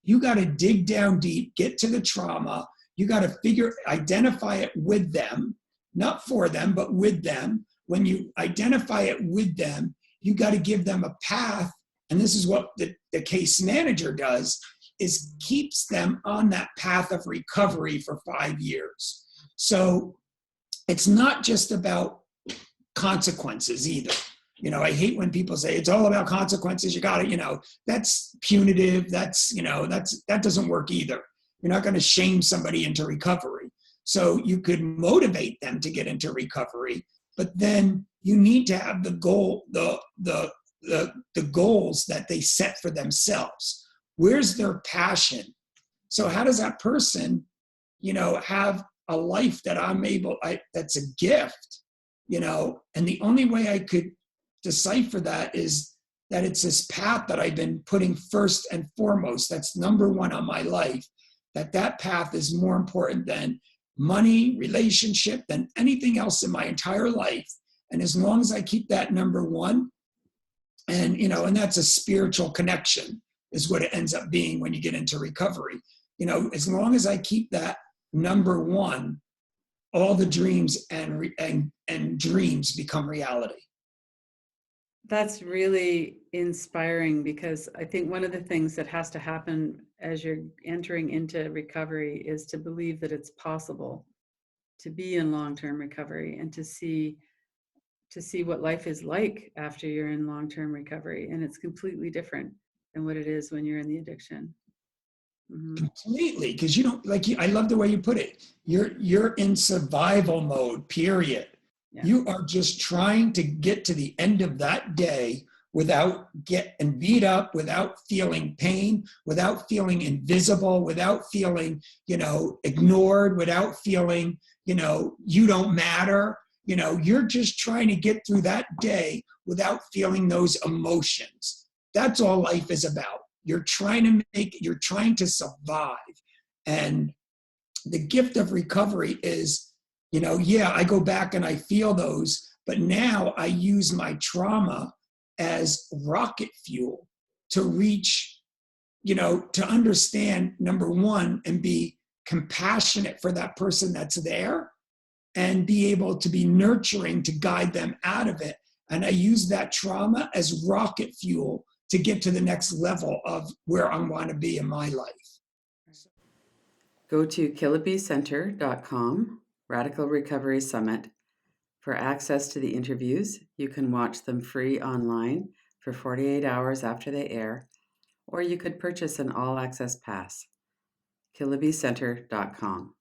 You got to dig down deep, get to the trauma. You got to identify it with them, not for them, but with them. When you identify it with them, you got to give them a path. And this is what the case manager does, is keeps them on that path of recovery for 5 years. So it's not just about consequences either. I hate when people say it's all about consequences. You got to, that's punitive. That doesn't work either. You're not going to shame somebody into recovery. So you could motivate them to get into recovery, but then you need to have the goal, the goals that they set for themselves. Where's their passion? So how does that person, have a life that that's a gift, and the only way I could decipher that is that it's this path that I've been putting first and foremost. That's number one on my life, that path is more important than money, relationship, than anything else in my entire life. And as long as I keep that number one, and, and that's a spiritual connection is what it ends up being when you get into recovery. As long as I keep that number one, all the dreams and dreams become reality. That's really inspiring, because I think one of the things that has to happen as you're entering into recovery is to believe that it's possible to be in long-term recovery and to see what life is like after you're in long-term recovery. And it's completely different than what it is when you're in the addiction. Mm-hmm. Completely, because you don't I love the way you put it. You're in survival mode, period. Yeah. You are just trying to get to the end of that day without getting beat up, without feeling pain, without feeling invisible, without feeling, ignored, without feeling, you don't matter. You're just trying to get through that day without feeling those emotions. That's all life is about. You're trying to survive. And the gift of recovery is, I go back and I feel those, but now I use my trauma as rocket fuel to reach, to understand, number one, and be compassionate for that person that's there, and be able to be nurturing to guide them out of it. And I use that trauma as rocket fuel to get to the next level of where I want to be in my life. Go to KilobyCenter.com, Radical Recovery Summit. For access to the interviews, you can watch them free online for 48 hours after they air, or you could purchase an all-access pass. KilobyCenter.com.